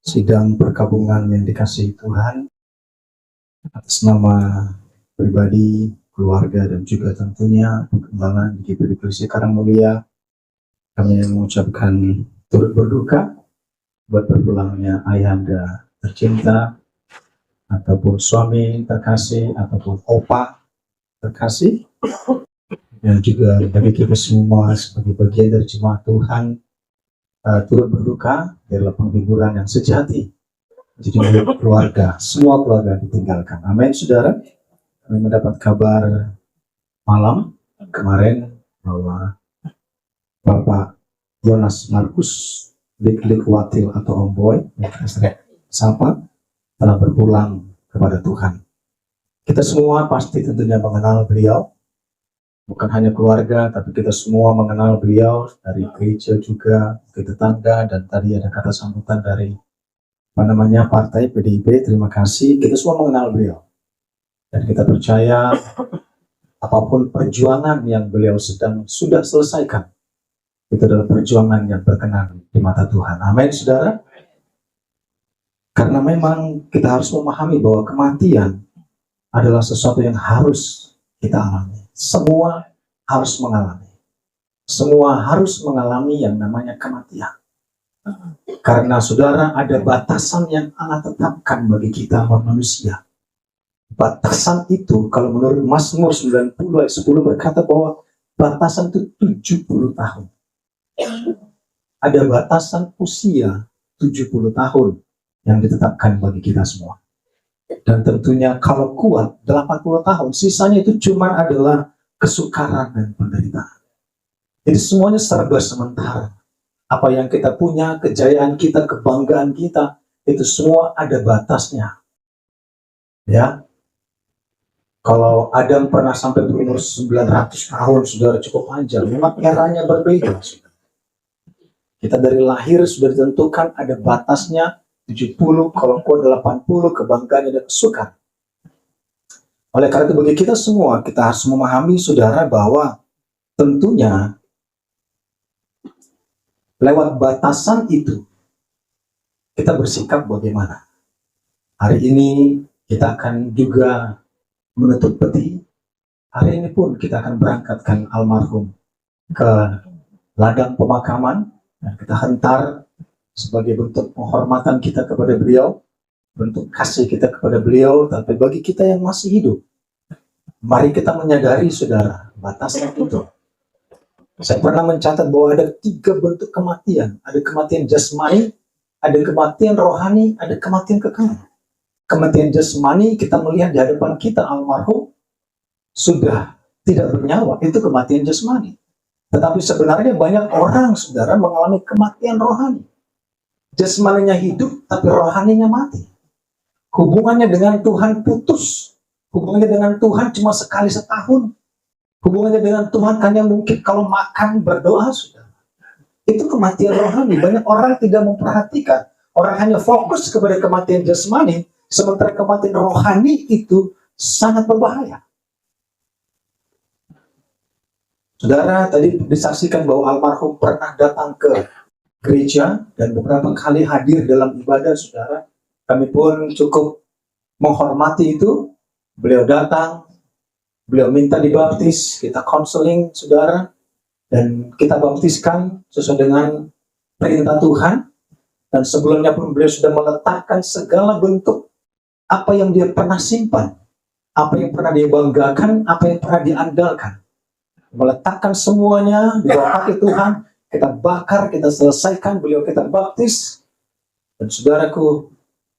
sidang perkabungan yang dikasihi Tuhan, atas nama pribadi, keluarga, dan juga tentunya perkembangan di GPI Karangmulia, kami mengucapkan turut berduka buat berpulangnya ayahanda tercinta, ataupun suami terkasih, ataupun opa terkasih, dan juga bagi kita semua sebagai bagian dari jemaat Tuhan, turut berduka adalah penghiburan yang sejati. Jadi keluarga, semua keluarga ditinggalkan. Amin, saudara. Kami mendapat kabar malam kemarin bahwa Bapak Yonas Markus Lik Watil atau Om Boy, yang kita sering sapa, telah berpulang kepada Tuhan. Kita semua pasti tentunya mengenal beliau, bukan hanya keluarga, tapi kita semua mengenal beliau dari gereja juga, ke tetangga, dan tadi ada kata sambutan dari partai PDIP. Terima kasih, kita semua mengenal beliau, dan kita percaya apapun perjuangan yang beliau sudah selesaikan, itu adalah perjuangan yang berkenan di mata Tuhan. Amin, saudara. Karena memang kita harus memahami bahwa kematian adalah sesuatu yang harus kita alami. Semua harus mengalami. Semua harus mengalami yang namanya kematian. Karena saudara, ada batasan yang Allah tetapkan bagi kita manusia. Batasan itu, kalau menurut Mazmur 90 ayat 10 berkata bahwa batasan itu 70 tahun. Ada batasan usia 70 tahun yang ditetapkan bagi kita semua. Dan tentunya kalau kuat 80 tahun, sisanya itu cuma adalah kesukaran dan penderitaan. Jadi semuanya serba sementara. Apa yang kita punya, kejayaan kita, kebanggaan kita, itu semua ada batasnya. Ya, kalau Adam pernah sampai berumur 900 tahun, saudara, cukup panjang. Memang eranya berbeda, saudara. Kita dari lahir sudah ditentukan ada batasnya 70, kalau kuat 80, kebanggaan dan kesukaan. Oleh karena itu bagi kita semua, kita harus memahami, saudara, bahwa tentunya lewat batasan itu kita bersikap bagaimana. Hari ini kita akan juga menutup peti. Hari ini pun kita akan berangkatkan almarhum ke ladang pemakaman, dan kita hentar sebagai bentuk penghormatan kita kepada beliau, bentuk kasih kita kepada beliau. Tapi bagi kita yang masih hidup, mari kita menyadari, saudara, batasan itu. Saya pernah mencatat bahwa ada 3 bentuk kematian. Ada kematian jasmani, ada kematian rohani, ada kematian kekal. Kematian jasmani, kita melihat di hadapan kita almarhum sudah tidak bernyawa, itu kematian jasmani. Tetapi sebenarnya banyak orang, saudara, mengalami kematian rohani. Jasmaninya hidup, tapi rohaninya mati. Hubungannya dengan Tuhan putus. Hubungannya dengan Tuhan cuma sekali setahun. Hubungannya dengan Tuhan hanya mungkin kalau makan berdoa, saudara. Itu kematian rohani. Banyak orang tidak memperhatikan. Orang hanya fokus kepada kematian jasmani, sementara kematian rohani itu sangat berbahaya. Saudara, tadi disaksikan bahwa almarhum pernah datang ke gereja dan beberapa kali hadir dalam ibadah, saudara. Kami pun cukup menghormati itu. Beliau datang, beliau minta dibaptis, kita konseling, saudara, dan kita baptiskan sesuai dengan perintah Tuhan. Dan sebelumnya pun beliau sudah meletakkan segala bentuk apa yang dia pernah simpan, apa yang pernah dia banggakan, apa yang pernah diandalkan. Meletakkan semuanya di bawah kaki Tuhan. Kita bakar, kita selesaikan, beliau kita baptis. Dan saudaraku,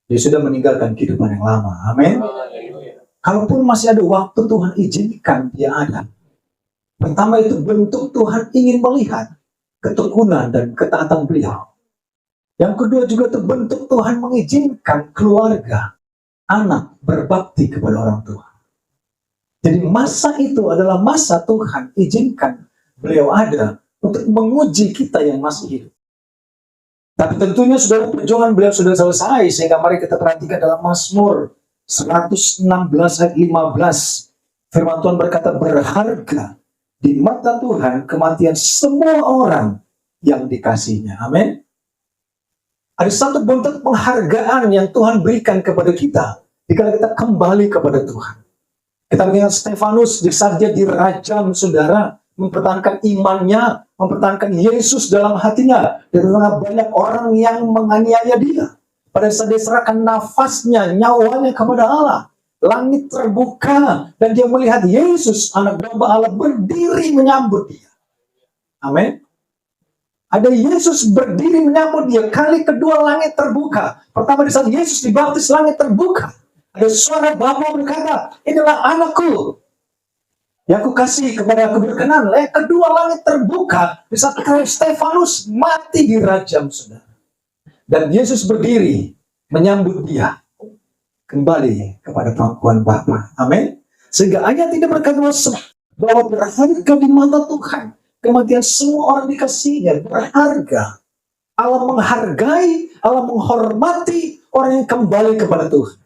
dia sudah meninggalkan kehidupan yang lama. Amin. Kalaupun masih ada waktu, Tuhan izinkan dia ada. Pertama itu bentuk Tuhan ingin melihat ketekunan dan ketaatan beliau. Yang kedua juga itu bentuk Tuhan mengizinkan keluarga, anak berbakti kepada orang tua. Jadi masa itu adalah masa Tuhan izinkan beliau ada untuk menguji kita yang masih hidup. Tapi tentunya saudara, perjuangan beliau sudah selesai, sehingga mari kita perhatikan dalam Mazmur 116 ayat 15. Firman Tuhan berkata, berharga di mata Tuhan kematian semua orang yang dikasihinya. Amin. Ada satu bentuk penghargaan yang Tuhan berikan kepada kita jika kita kembali kepada Tuhan. Kita mengingat Stefanus di saat dia dirajam, saudara, mempertahankan imannya, mempertahankan Yesus dalam hatinya. Di tengah banyak orang yang menganiaya dia. Pada saat dia serahkan nafasnya, nyawanya kepada Allah, langit terbuka dan dia melihat Yesus, anak domba Allah, berdiri menyambut dia. Amin. Ada Yesus berdiri menyambut dia. Kali kedua langit terbuka. Pertama di saat Yesus dibaptis, langit terbuka. Ada suara Bapa berkata, inilah anakku yang aku kasih kepada aku berkenan. Yang kedua langit terbuka. Di saat Stefanus mati dirajam, saudara. Dan Yesus berdiri menyambut dia kembali kepada pangkuan Bapa. Amin. Sehingga ayat ini berkata bahwa berharga di mata Tuhan. Kematian semua orang dikasihnya berharga. Allah menghargai, Allah menghormati orang yang kembali kepada Tuhan.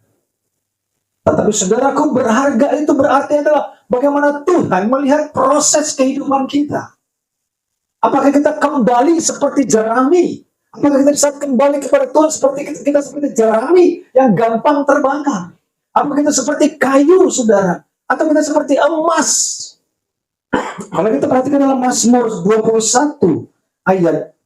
Tetapi saudaraku, berharga itu berarti adalah bagaimana Tuhan melihat proses kehidupan kita. Apakah kita kembali seperti jerami? Apakah kita bisa kembali kepada Tuhan seperti kita seperti jerami yang gampang terbakar? Apakah kita seperti kayu, saudara? Atau kita seperti emas? Kalau kita perhatikan dalam Mazmur 21 ayat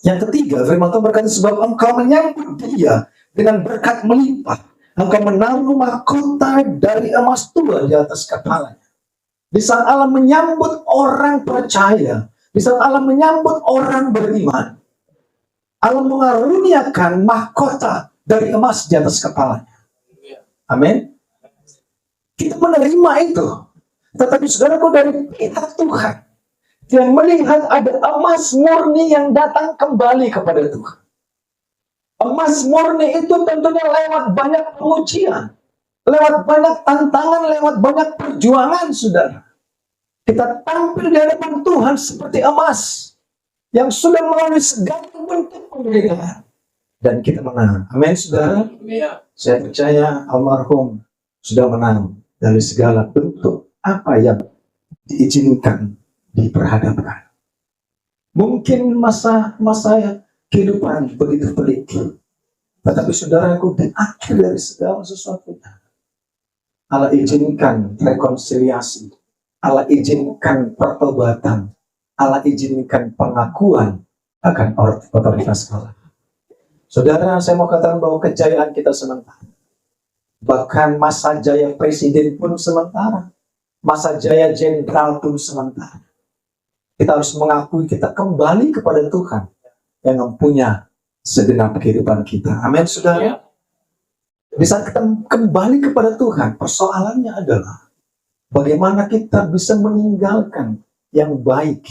yang ketiga, firman Tuhan berkata, sebab engkau menyambut dia dengan berkat melimpah, engkau menaruh mahkota dari emas tua di atas kepalanya. Di saat Allah menyambut orang percaya, di saat Allah menyambut orang beriman, Allah mengaruniakan mahkota dari emas di atas kepalanya. Amin. Kita menerima itu. Tetapi saudaraku, dari pihak Tuhan, dia melihat ada emas murni yang datang kembali kepada Tuhan. Emas murni itu tentunya lewat banyak pengujian, lewat banyak tantangan, lewat banyak perjuangan, saudara. Kita tampil di hadapan Tuhan seperti emas yang sudah melalui segala bentuk penderitaan. Dan kita menang. Amin, saudara. Saya percaya almarhum sudah menang dari segala bentuk apa yang diizinkan diperhadapkan. Mungkin masa kehidupan begitu pelik, tetapi saudaraku, di akhir dari segala sesuatu, Allah izinkan rekonsiliasi, Allah izinkan pertobatan, Allah izinkan pengakuan akan otoritas Allah. Saudara, saya mau katakan bahwa kejayaan kita sementara. Bahkan masa jaya presiden pun sementara. Masa jaya jenderal pun sementara. Kita harus mengakui kita kembali kepada Tuhan yang mempunyai segenap kehidupan kita. Amin, saudara. Di saat kita kembali kepada Tuhan, persoalannya adalah bagaimana kita bisa meninggalkan yang baik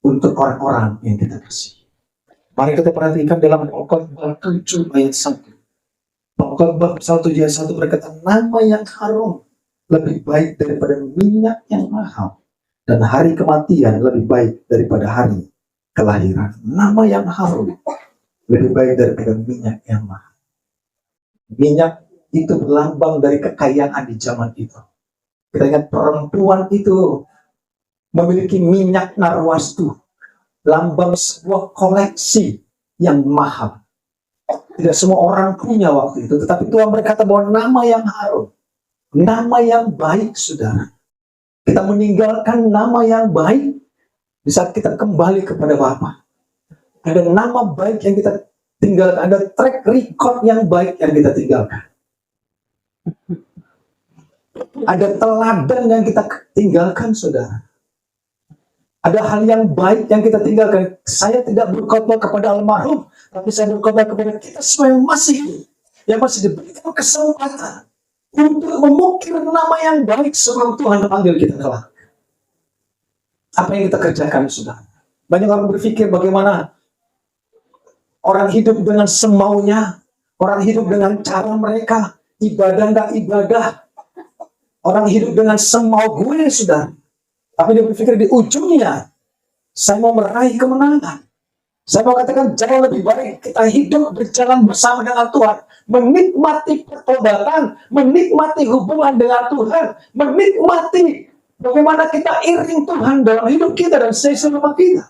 untuk orang-orang yang kita kasih. Mari kita perhatikan dalam Al-Qur'an 7 ayat 1. Al-Qur'an 1 ayat 1 berkata, nama yang harum lebih baik daripada minyak yang mahal, dan hari kematian lebih baik daripada hari kelahiran. Nama yang harum lebih baik daripada minyak yang mahal. Minyak itu berlambang dari kekayaan di zaman itu. Kita ingat perempuan itu memiliki minyak narwastu, lambang sebuah koleksi yang mahal. Tidak semua orang punya waktu itu, tetapi Tuhan berkata bahwa nama yang harum, nama yang baik, saudara. Kita meninggalkan nama yang baik di saat kita kembali kepada Bapa. Ada nama baik yang kita tinggalkan, ada track record yang baik yang kita tinggalkan. Ada teladan yang kita tinggalkan, saudara. Ada hal yang baik yang kita tinggalkan. Saya tidak berkhotbah kepada almarhum, tapi saya berkhotbah kepada kita semua yang masih hidup, yang masih diberikan kesempatan untuk mengukir nama yang baik sebelum Tuhan panggil kita kelak. Apa yang kita kerjakan, saudara? Banyak orang berpikir bagaimana orang hidup dengan semaunya, orang hidup dengan cara mereka, ibadah nggak ibadah. Orang hidup dengan semau gue, saudara. Tapi dia berpikir di ujungnya, saya mau meraih kemenangan. Saya mau katakan jauh lebih baik kita hidup berjalan bersama dengan Tuhan, menikmati pertobatan, menikmati hubungan dengan Tuhan, menikmati bagaimana kita iring Tuhan dalam hidup kita dan sesuatu rumah kita.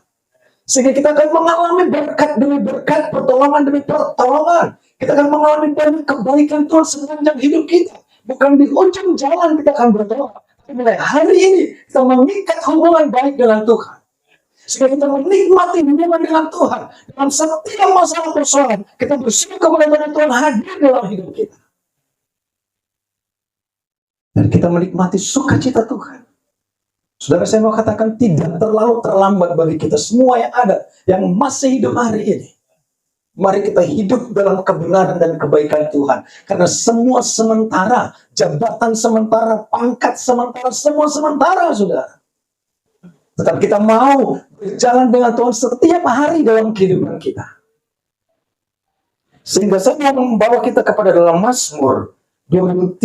Sehingga kita akan mengalami berkat demi berkat, pertolongan demi pertolongan. Kita akan mengalami banyak kebaikan Tuhan sepanjang hidup kita. Bukan di ujung jalan kita akan berdoa. Tapi mulai hari ini kita mengikat hubungan baik dengan Tuhan. Sehingga kita menikmati hubungan dengan Tuhan. Dalam setiap masalah persoalan, kita bersyukur kepada Tuhan hadir dalam hidup kita. Dan kita menikmati sukacita Tuhan. Saudara, saya mau katakan tidak terlalu terlambat bagi kita semua yang ada, yang masih hidup hari ini. Mari kita hidup dalam kebenaran dan kebaikan Tuhan. Karena semua sementara, jabatan sementara, pangkat sementara, semua sementara, saudara. Tetapi kita mau berjalan dengan Tuhan setiap hari dalam kehidupan kita. Sehingga saya mau membawa kita kepada dalam Mazmur 37.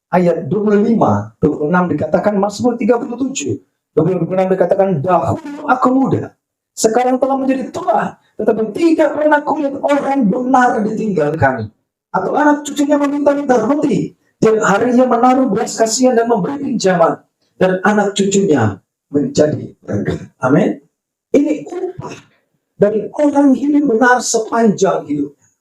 Ayat 25, 26 dikatakan, Mazmur 37, 26 dikatakan, dahulu aku muda, sekarang telah menjadi tua, tetapi tidak pernah kulihat orang benar ditinggalkan, atau anak cucunya meminta-minta roti, tiap harinya menaruh belas kasihan dan memberi pinjaman, dan anak cucunya menjadi berkat. Amin. Ini upah dari orang hidup benar sepanjang hidupnya.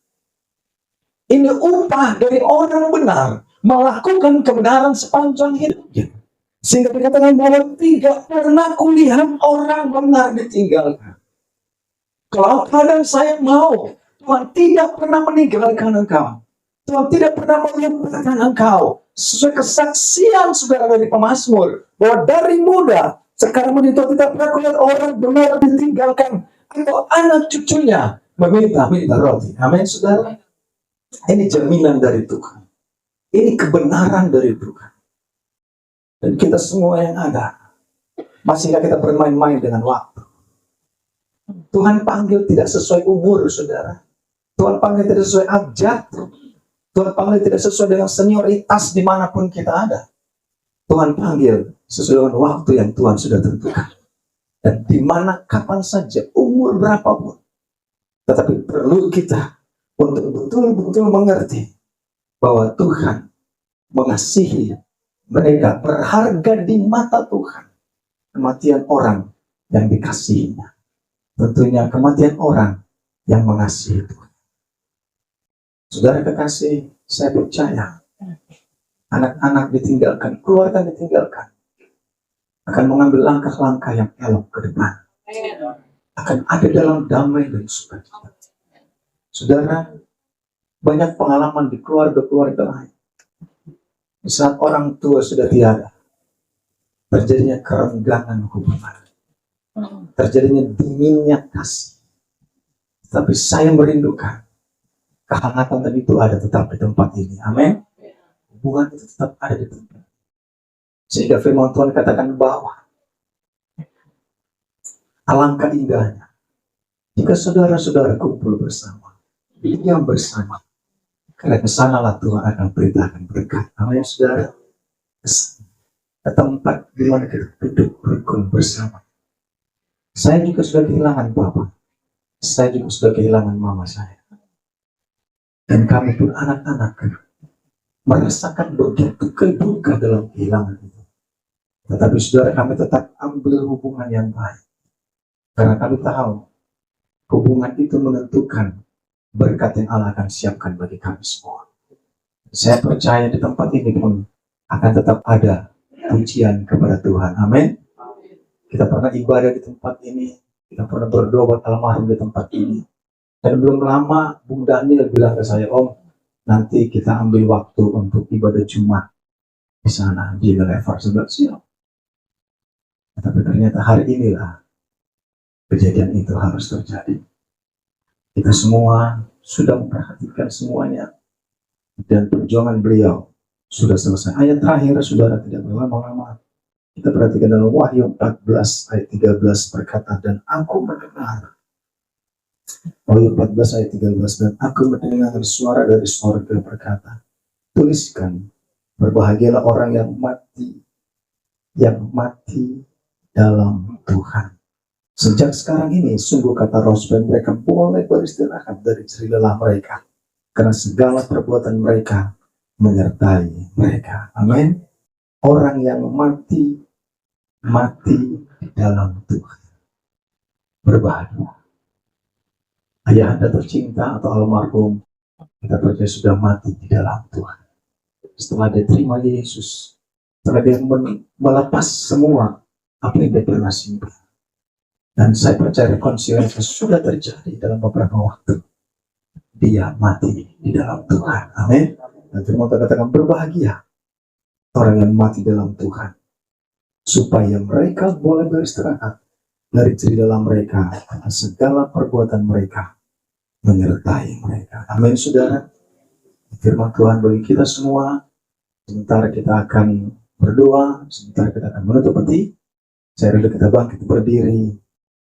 Ini upah dari orang benar melakukan kebenaran sepanjang hidupnya. Sehingga dikatakan bahwa tidak pernah kulihat orang benar ditinggalkan. Kalau kadang saya mau, Tuhan tidak pernah meninggalkan engkau. Tuhan tidak pernah melupakan engkau. Sesuai kesaksian saudara dari pemazmur, bahwa dari muda, sekarang menjadi tidak pernah kulihat orang benar ditinggalkan, atau anak cucunya meminta-minta roti. Amin, saudara. Ini jaminan dari Tuhan. Ini kebenaran dari Tuhan. Dan kita semua yang ada, masihkah kita bermain-main dengan waktu? Tuhan panggil tidak sesuai umur, saudara. Tuhan panggil tidak sesuai abjad. Tuhan panggil tidak sesuai dengan senioritas dimanapun kita ada. Tuhan panggil sesuai dengan waktu yang Tuhan sudah tentukan. Dan dimana, kapan saja, umur berapapun. Tetapi perlu kita untuk betul-betul mengerti bahwa Tuhan mengasihi mereka, berharga di mata Tuhan. Kematian orang yang dikasihinya. Tentunya kematian orang yang mengasihi Tuhan. Saudara kekasih, saya percaya anak-anak ditinggalkan, keluarga ditinggalkan, akan mengambil langkah-langkah yang elok ke depan. Akan ada dalam damai dan sukacita. Saudara, banyak pengalaman di keluarga-keluarga lain. Di saat orang tua sudah tiada, terjadinya kerenggangan hubungan, terjadinya dinginnya kasih. Tapi saya merindukan kehangatan tadi itu ada tetap di tempat ini. Amin. Hubungan itu tetap ada di tempat. Sehingga firman Tuhan katakan bahwa alangkah indahnya jika saudara-saudara kumpul bersama, diam bersama. Karena kesanalah Tuhan akan perintahkan berkat. Amin, saudara. Ke tempat di mana kita duduk berkumpul bersama. Saya juga sudah kehilangan Bapak. Saya juga sudah kehilangan Mama saya. Dan kami pun anak-anak merasakan begitu duka dalam kehilangan itu. Tetapi saudara, kami tetap ambil hubungan yang baik. Karena kami tahu hubungan itu menentukan berkat yang Allah akan siapkan bagi kami semua. Saya percaya di tempat ini pun akan tetap ada pujian kepada Tuhan. Amin. Kita pernah ibadah di tempat ini. Kita pernah berdoa buat almarhum di tempat ini. Dan belum lama Bung Daniel bilang ke saya, Om, nanti kita ambil waktu untuk ibadah Jumat di sana di Lever sebelah siang. Tapi ternyata hari inilah kejadian itu harus terjadi. Kita semua sudah memperhatikan semuanya. Dan perjuangan beliau sudah selesai. Ayat terakhir, saudara, tidak berlama-lama. Kita perhatikan dalam Wahyu 14 ayat 13 berkata, dan aku mendengar. Wahyu 14 ayat 13, dan aku mendengar suara dari surga berkata, tuliskan, berbahagialah orang yang mati dalam Tuhan. Sejak sekarang ini, sungguh kata Rasul, mereka boleh beristirahat dari jerih lelah mereka, karena segala perbuatan mereka menyertai mereka. Amin. Orang yang mati di dalam Tuhan. berbahagia. Ayah Anda tercinta atau almarhum, kita percaya sudah mati di dalam Tuhan. Setelah dia terima Yesus, setelah dia melepas semua apa yang dia pernah simpan. Dan saya percaya rekonsiliasi sudah terjadi dalam beberapa waktu. Dia mati di dalam Tuhan. Amin. Dan firman Tuhan katakan berbahagia orang yang mati dalam Tuhan, supaya mereka boleh beristirahat dari ceri dalam mereka, karena segala perbuatan mereka menyertai mereka. Amin, saudara. Firman Tuhan bagi kita semua. Sementara kita akan berdoa, sementara kita akan menutup hati, saya rela kita bangkit berdiri.